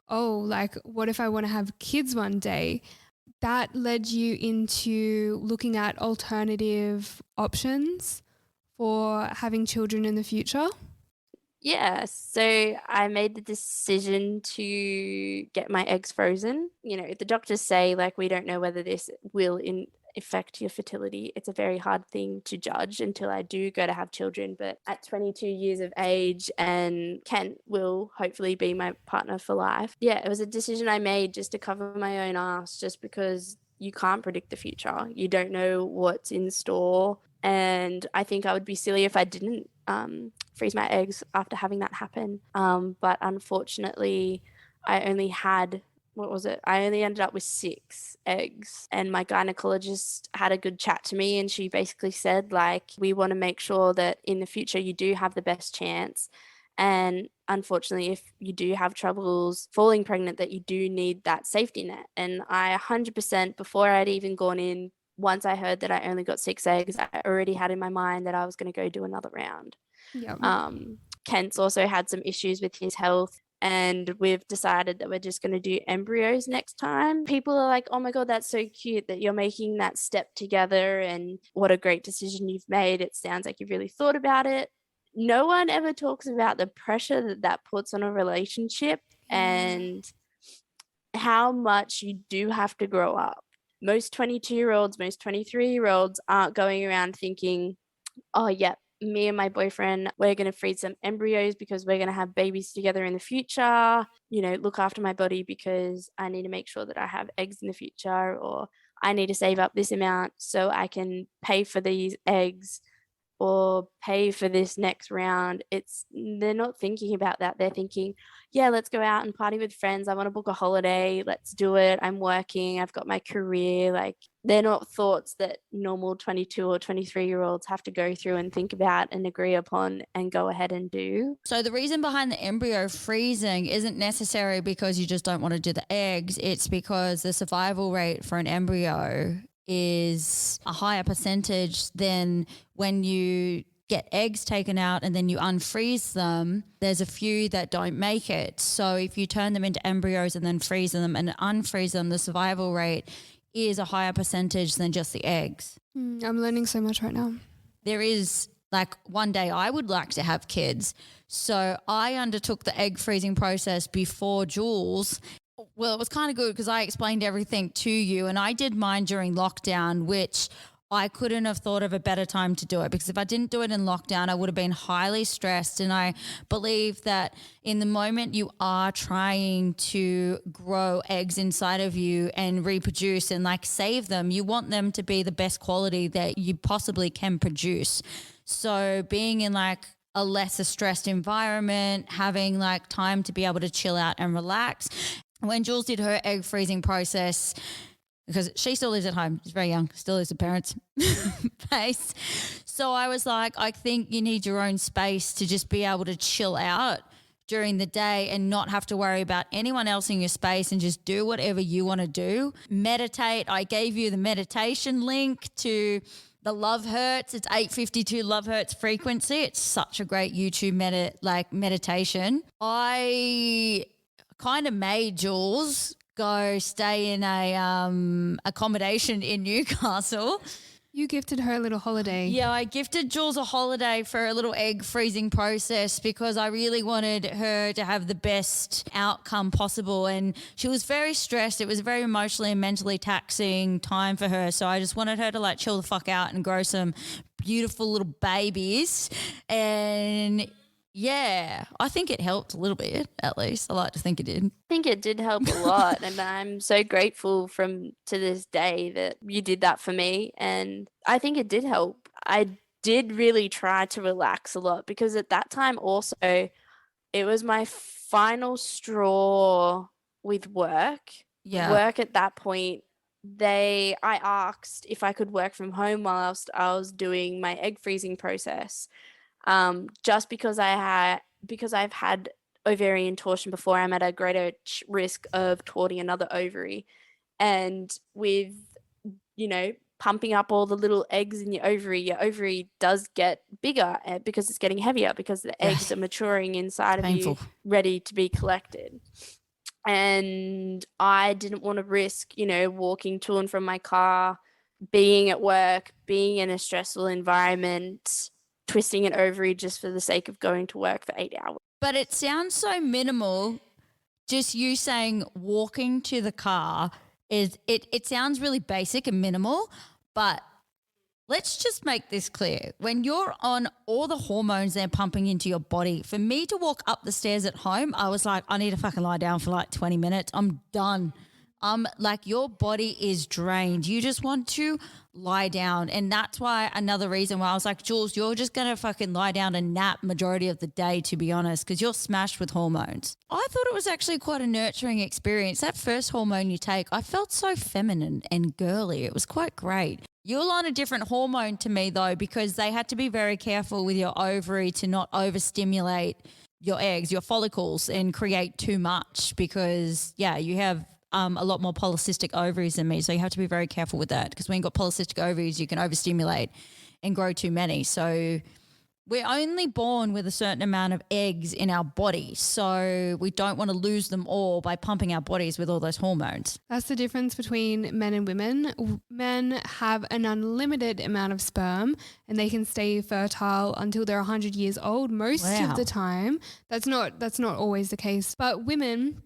oh, like what if I want to have kids one day? That led you into looking at alternative options for having children in the future. Yeah, so I made the decision to get my eggs frozen. You know, the doctors say, like, we don't know whether this will affect your fertility. It's a very hard thing to judge until I do go to have children. But at 22 years of age, and Kent will hopefully be my partner for life. Yeah, it was a decision I made just to cover my own ass, just because you can't predict the future. You don't know what's in store. And I think I would be silly if I didn't freeze my eggs after having that happen. But unfortunately, I only had, what was it? I only ended up with 6 eggs. And my gynecologist had a good chat to me, and she basically said, like, we want to make sure that in the future you do have the best chance. And unfortunately, if you do have troubles falling pregnant, that you do need that safety net. And I 100%, before I'd even gone in, once I heard that I only got 6 eggs, I already had in my mind that I was going to go do another round. Yeah. Kent's also had some issues with his health, and we've decided that we're just going to do embryos next time. People are like, oh my God, that's so cute that you're making that step together, and what a great decision you've made. It sounds like you've really thought about it. No one ever talks about the pressure that that puts on a relationship and how much you do have to grow up. Most 22-year-olds, most 23-year-olds aren't going around thinking, oh, yeah, me and my boyfriend, we're going to freeze some embryos because we're going to have babies together in the future, you know, look after my body because I need to make sure that I have eggs in the future, or I need to save up this amount so I can pay for these eggs or pay for this next round. They're not thinking about that. They're thinking, yeah, let's go out and party with friends. I want to book a holiday. Let's do it. I'm working. I've got my career. Like, they're not thoughts that normal 22 or 23-year-olds have to go through and think about and agree upon and go ahead and do. So the reason behind the embryo freezing isn't necessary because you just don't want to do the eggs. It's because the survival rate for an embryo is a higher percentage than when you get eggs taken out and then you unfreeze them. There's a few that don't make it. So if you turn them into embryos and then freeze them and unfreeze them, the survival rate is a higher percentage than just the eggs. I'm learning so much right now. There is, like, one day I would like to have kids. So I undertook the egg freezing process before Jules. Well, it was kind of good because I explained everything to you, and I did mine during lockdown, which I couldn't have thought of a better time to do it, because if I didn't do it in lockdown, I would have been highly stressed. And I believe that in the moment you are trying to grow eggs inside of you and reproduce and like save them, you want them to be the best quality that you possibly can produce. So being in like a lesser stressed environment, having like time to be able to chill out and relax. When Jules did her egg freezing process, because she still lives at home, she's very young, still lives at parents' place. So I was like, I think you need your own space to just be able to chill out during the day and not have to worry about anyone else in your space and just do whatever you want to do. Meditate. I gave you the meditation link to the Love Hurts. It's 852 Love Hurts frequency. It's such a great YouTube meditation. I kind of made Jules go stay in a accommodation in Newcastle. You gifted her a little holiday. Yeah, I gifted Jules a holiday for a little egg freezing process because I really wanted her to have the best outcome possible. And she was very stressed. It was a very emotionally and mentally taxing time for her. So I just wanted her to like chill the fuck out and grow some beautiful little babies. And yeah, I think it helped a little bit, at least. I like to think it did. I think it did help a lot, and I'm so grateful to this day that you did that for me, and I think it did help. I did really try to relax a lot because at that time also it was my final straw with work. Yeah. Work at that point, I asked if I could work from home whilst I was doing my egg freezing process. Just because I because I've had ovarian torsion before, I'm at a greater risk of torting another ovary. And with, pumping up all the little eggs in your ovary does get bigger because it's getting heavier because the eggs are maturing inside of you, ready to be collected. And I didn't want to risk, walking to and from my car, being at work, being in a stressful environment, twisting an ovary just for the sake of going to work for 8 hours. But it sounds so minimal. Just you saying walking to the car it sounds really basic and minimal, but let's just make this clear. When you're on all the hormones they're pumping into your body, for me to walk up the stairs at home, I was like, I need to fucking lie down for like 20 minutes. I'm done. Like your body is drained. You just want to lie down. And that's why another reason why I was like, Jules, you're just going to fucking lie down and nap majority of the day, to be honest, because you're smashed with hormones. I thought it was actually quite a nurturing experience. That first hormone you take, I felt so feminine and girly. It was quite great. You're on a different hormone to me though, because they had to be very careful with your ovary to not overstimulate your eggs, your follicles, and create too much because, you have a lot more polycystic ovaries than me. So you have to be very careful with that because when you've got polycystic ovaries, you can overstimulate and grow too many. So we're only born with a certain amount of eggs in our body. So we don't want to lose them all by pumping our bodies with all those hormones. That's the difference between men and women. Men have an unlimited amount of sperm and they can stay fertile until they're 100 years old most of the time. That's not always the case. But women,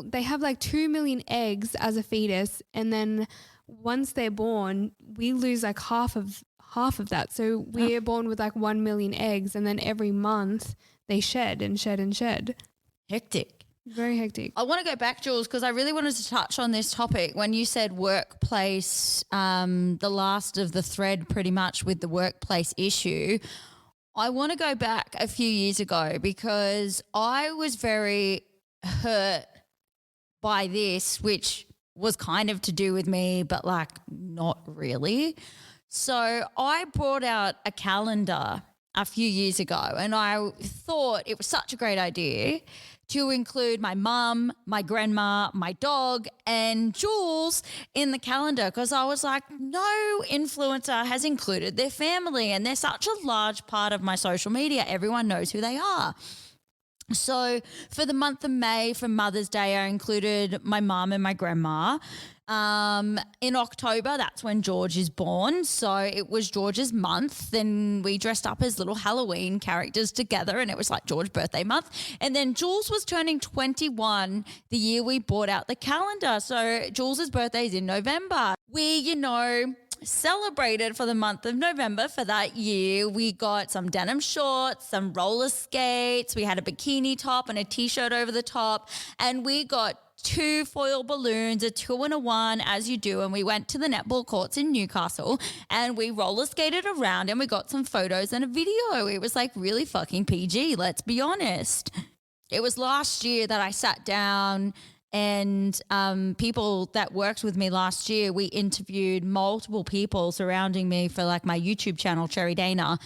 they have like 2 million eggs as a fetus, and then once they're born, we lose like half of that. So we're born with like 1 million eggs, and then every month they shed and shed and shed. Hectic. Very hectic. I want to go back, Jules, because I really wanted to touch on this topic. When you said workplace, the last of the thread pretty much with the workplace issue, I want to go back a few years ago because I was very hurt by this, which was kind of to do with me, but like not really. So I brought out a calendar a few years ago and I thought it was such a great idea to include my mum, my grandma, my dog and Jules in the calendar because I was like, no influencer has included their family and they're such a large part of my social media. Everyone knows who they are. So for the month of May, for Mother's Day, I included my mum and my grandma. In October, that's when George is born. So it was George's month. Then we dressed up as little Halloween characters together and it was like George's birthday month. And then Jules was turning 21 the year we bought out the calendar. So Jules's birthday is in November. We, celebrated for the month of November for that year. We got some denim shorts, some roller skates. We had a bikini top and a t-shirt over the top. And we got 2 foil balloons, a 2 and a 1, as you do. And we went to the netball courts in Newcastle and we roller skated around and we got some photos and a video. It was like really fucking PG, let's be honest. It was last year that I sat down and people that worked with me last year, we interviewed multiple people surrounding me for like my YouTube channel, Cherry Dana.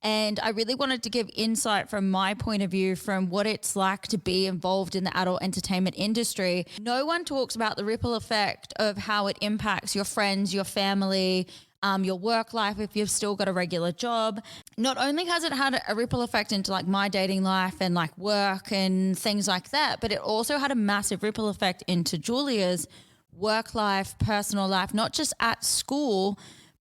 And I really wanted to give insight from my point of view from what it's like to be involved in the adult entertainment industry. No one talks about the ripple effect of how it impacts your friends, your family, your work life if you've still got a regular job. Not only has it had a ripple effect into like my dating life and like work and things like that, but it also had a massive ripple effect into Julia's work life, personal life, not just at school,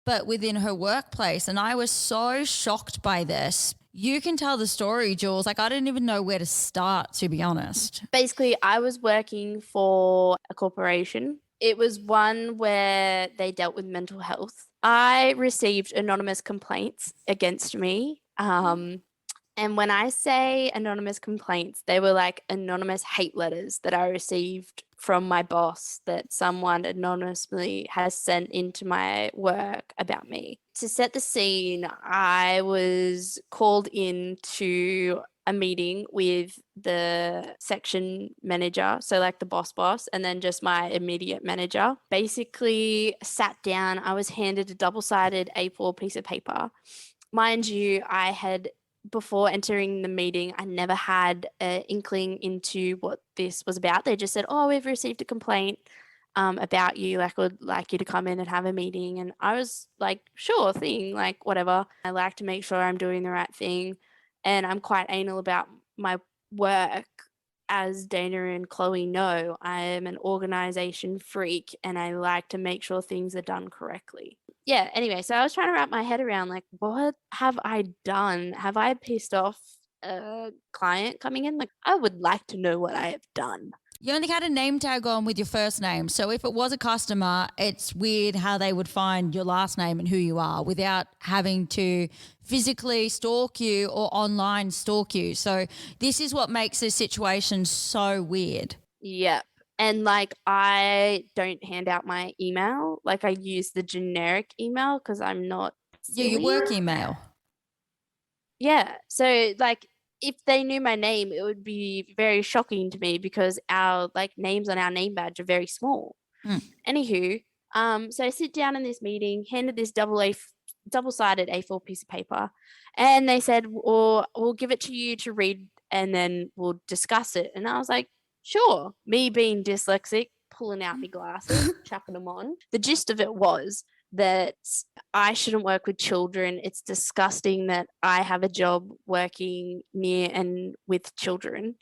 but within her workplace. And I was so shocked by this. You can tell the story, Jules. Like I didn't even know where to start, to be honest. Basically, I was working for a corporation. It was one where they dealt with mental health. I received anonymous complaints against me. And when I say anonymous complaints, they were like anonymous hate letters that I received from my boss that someone anonymously has sent into my work about me. To set the scene, I was called into a meeting with the section manager, so like the boss, and then just my immediate manager. Basically sat down, I was handed a double-sided A4 piece of paper. Mind you, I had before entering the meeting, I never had an inkling into what this was about. They just said, "Oh, we've received a complaint about you. Like, would like you to come in and have a meeting." And I was like, "Sure thing, like whatever." I like to make sure I'm doing the right thing, and I'm quite anal about my work. As Dana and Chloe know, I am an organization freak, and I like to make sure things are done correctly. Yeah, anyway, so I was trying to wrap my head around, like, what have I done? Have I pissed off a client coming in? Like, I would like to know what I have done. You only had a name tag on with your first name. So if it was a customer, it's weird how they would find your last name and who you are without having to physically stalk you or online stalk you. So this is what makes this situation so weird. Yep. And like, I don't hand out my email. Like, I use the generic email because I'm not Yeah, your silly. work email. Yeah. So like, if they knew my name, it would be very shocking to me because our like names on our name badge are very small. Anywho, so I sit down in this meeting, handed this double-sided A4 piece of paper, and they said, "Or we'll give it to you to read, and then we'll discuss it." And I was like, "Sure." Me being dyslexic, pulling out my glasses, chucking them on. The gist of it was that I shouldn't work with children. It's disgusting that I have a job working near and with children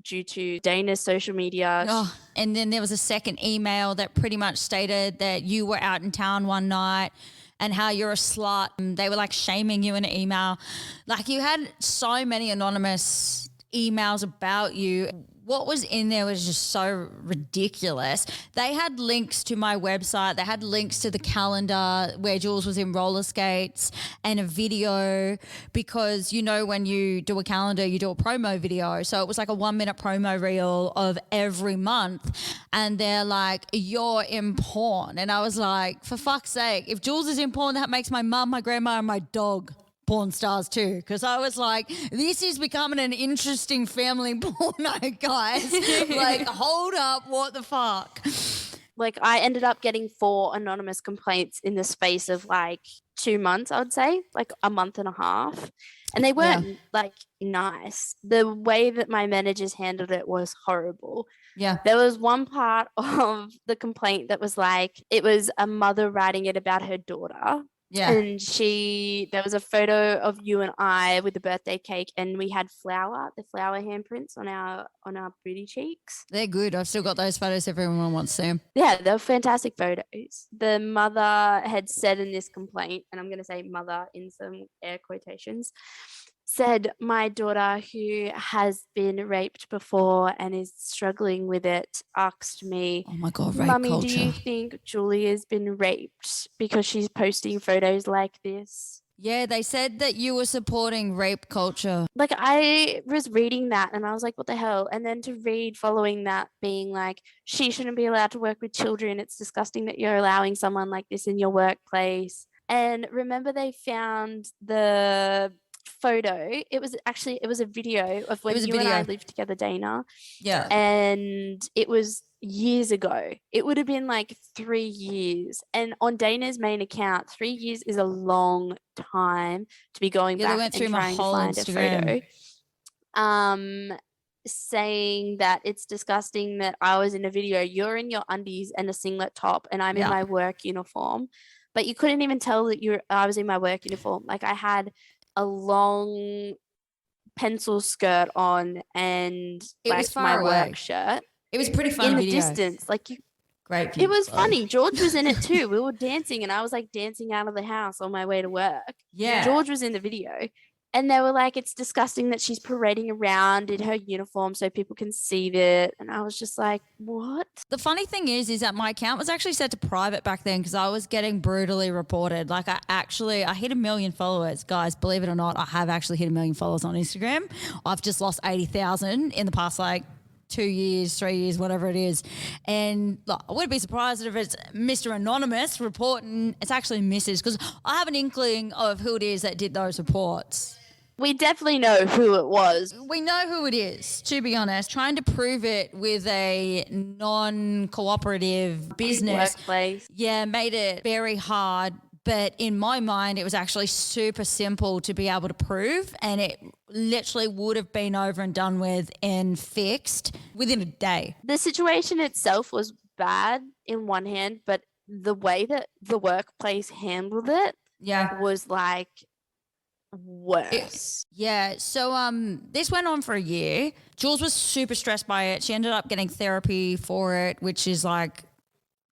due to Dana's social media. Oh, and then there was a second email that pretty much stated that you were out in town one night and how you're a slut. And they were like shaming you in an email. Like, you had so many anonymous emails about you. What was in there was just so ridiculous. They had links to my website. They had links to the calendar where Jules was in roller skates and a video because, you know, when you do a calendar, you do a promo video. So it was like a 1-minute promo reel of every month. And they're like, "You're in porn." And I was like, for fuck's sake, if Jules is in porn, that makes my mum, my grandma, and my dog porn stars too, because I was like, this is becoming an interesting family porno, guys. Like, hold up, what the fuck? Like, I ended up getting 4 anonymous complaints in the space of like 2 months, I would say, like a month and a half. And they weren't like nice. The way that my managers handled it was horrible. Yeah. There was one part of the complaint that was like, it was a mother writing it about her daughter. Yeah. And there was a photo of you and I with the birthday cake, and we had the flower handprints on our booty cheeks. They're good. I've still got those photos if everyone wants to see them. Yeah, they were fantastic photos. The mother had said in this complaint, and I'm going to say mother in some air quotations, said, "My daughter, who has been raped before and is struggling with it, asked me, Oh my God, rape Mummy, culture. do you think Julie has been raped because she's posting photos like this?" Yeah, they said that you were supporting rape culture. Like, I was reading that and I was like, what the hell? And then to read following that being like, she shouldn't be allowed to work with children. It's disgusting that you're allowing someone like this in your workplace. And remember, they found the photo. It was a video of when you and I lived together, Dana. Yeah. And it was years ago. It would have been like 3 years. And on Dana's main account, 3 years is a long time to be going back and trying to find a photo. Saying that it's disgusting that I was in a video. You're in your undies and a singlet top, and I'm in my work uniform. But you couldn't even tell that I was in my work uniform. Like, I had a long pencil skirt on and it was my work shirt. It was pretty fun in video. The distance. Like, great. It was funny. George was in it too. We were dancing, and I was like dancing out of the house on my way to work. Yeah. George was in the video. And they were like, it's disgusting that she's parading around in her uniform so people can see that. And I was just like, what? The funny thing is that my account was actually set to private back then because I was getting brutally reported. Like, I hit 1 million followers. Guys, believe it or not, I have actually hit 1 million followers on Instagram. I've just lost 80,000 in the past, like, 2 years, 3 years, whatever it is. And look, I wouldn't be surprised if it's Mr. Anonymous reporting. It's actually Mrs. because I have an inkling of who it is that did those reports. We definitely know who it was. We know who it is, to be honest. Trying to prove it with a non-cooperative business. Workplace. Yeah, made it very hard. But in my mind, it was actually super simple to be able to prove, and it literally would have been over and done with and fixed within a day. The situation itself was bad in one hand, but the way that the workplace handled it was like worse. So this went on for a year. Jules was super stressed by it. She ended up getting therapy for it, which is like,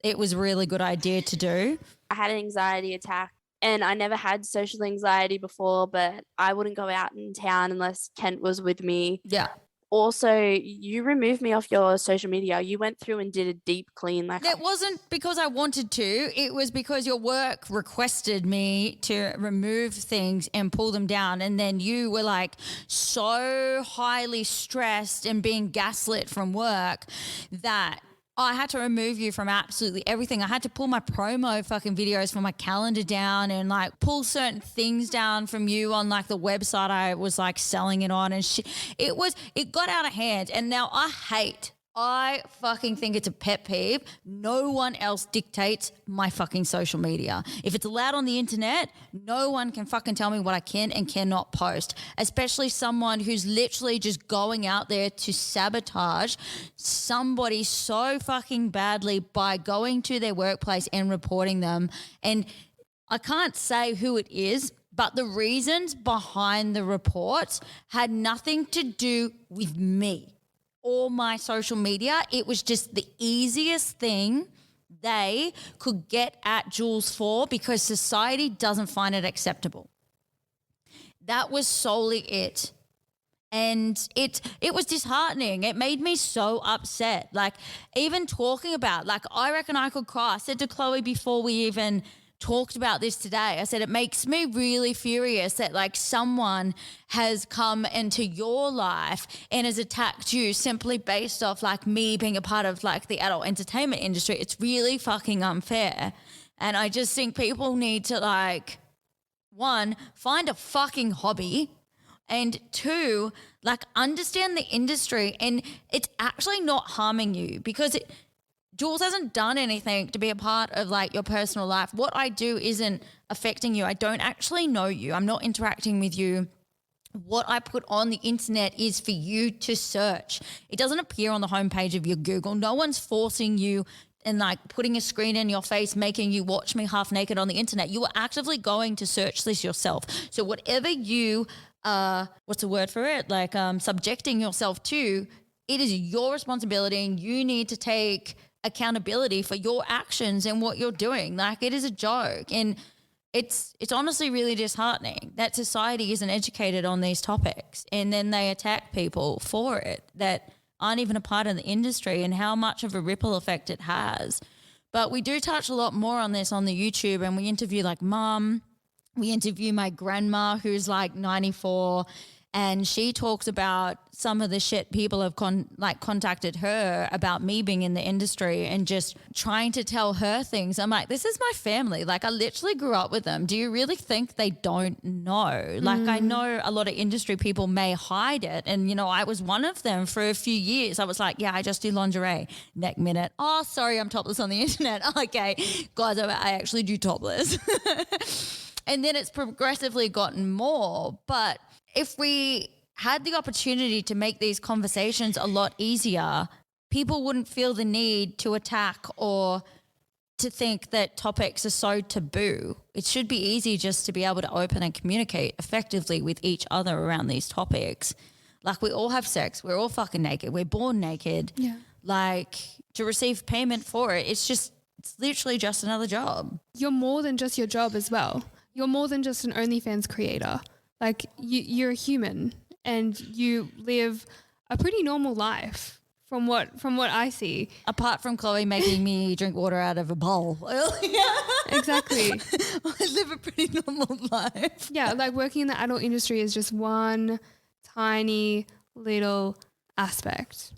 it was a really good idea to do. I had an anxiety attack, and I never had social anxiety before, but I wouldn't go out in town unless Kent was with me. Yeah. Also, you removed me off your social media. You went through and did a deep clean. Like, it wasn't because I wanted to. It was because your work requested me to remove things and pull them down. And then you were like so highly stressed and being gaslit from work that I had to remove you from absolutely everything. I had to pull my promo fucking videos from my calendar down and like pull certain things down from you on like the website I was like selling it on, and it got out of hand. And now I fucking think it's a pet peeve. No one else dictates my fucking social media. If it's allowed on the internet, no one can fucking tell me what I can and cannot post, especially someone who's literally just going out there to sabotage somebody so fucking badly by going to their workplace and reporting them. And I can't say who it is, but the reasons behind the reports had nothing to do with me or my social media. It was just the easiest thing they could get at Jules for because society doesn't find it acceptable. That was solely it. And it was disheartening. It made me so upset. Like, even talking about, like, I reckon I could cry. I said to Chloe before we even talked about this today, I said it makes me really furious that like someone has come into your life and has attacked you simply based off like me being a part of like the adult entertainment industry. It's really fucking unfair. And I just think people need to like, one, find a fucking hobby, and two, like understand the industry, and it's actually not harming you because Jules hasn't done anything to be a part of like your personal life. What I do isn't affecting you. I don't actually know you. I'm not interacting with you. What I put on the internet is for you to search. It doesn't appear on the homepage of your Google. No one's forcing you and like putting a screen in your face, making you watch me half naked on the internet. You are actively going to search this yourself. So whatever you what's the word for it? Like subjecting yourself to, it is your responsibility, and you need to take accountability for your actions and what you're doing. Like, it is a joke, and it's honestly really disheartening that society isn't educated on these topics, and then they attack people for it that aren't even a part of the industry, and how much of a ripple effect it has. But we do touch a lot more on this on the YouTube, and we interview like mum, we interview my grandma who's like 94, and she talks about some of the shit people have contacted her about me being in the industry and just trying to tell her things. I'm like, this is my family. Like, I literally grew up with them. Do you really think they don't know? Like, I know a lot of industry people may hide it. And, you know, I was one of them for a few years. I was like, yeah, I just do lingerie. Next minute, oh, sorry, I'm topless on the internet. Okay, guys, I actually do topless. And then it's progressively gotten more. But if we had the opportunity to make these conversations a lot easier, people wouldn't feel the need to attack or to think that topics are so taboo. It should be easy just to be able to open and communicate effectively with each other around these topics. Like, we all have sex. We're all fucking naked. We're born naked. Yeah. Like, to receive payment for it, it's literally just another job. You're more than just your job as well. You're more than just an OnlyFans creator. Like, you're a human, and you live a pretty normal life from what I see. Apart from Chloe making me drink water out of a bowl. Exactly. I live a pretty normal life. Yeah, like working in the adult industry is just one tiny little aspect.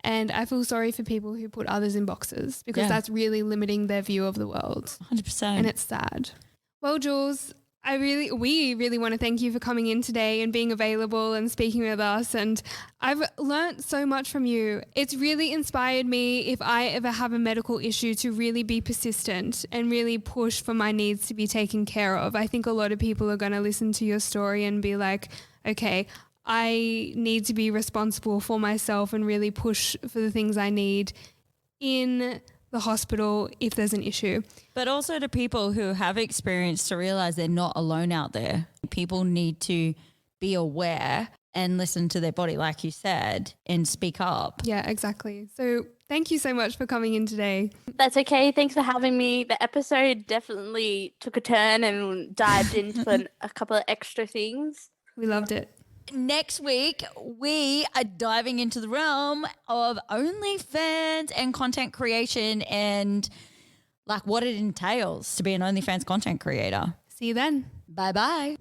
And I feel sorry for people who put others in boxes, because that's really limiting their view of the world. 100%. And it's sad. Well, Jules, We really want to thank you for coming in today and being available and speaking with us. And I've learnt so much from you. It's really inspired me, if I ever have a medical issue, to really be persistent and really push for my needs to be taken care of. I think a lot of people are going to listen to your story and be like, okay, I need to be responsible for myself and really push for the things I need in the hospital if there's an issue. But also to people who have experience, to realize they're not alone out there. People need to be aware and listen to their body, like you said, and speak up. Yeah, exactly. So thank you so much for coming in today. That's okay. Thanks for having me. The episode definitely took a turn and dived into a couple of extra things. We loved it. Next week, we are diving into the realm of OnlyFans and content creation and like what it entails to be an OnlyFans content creator. See you then. Bye-bye.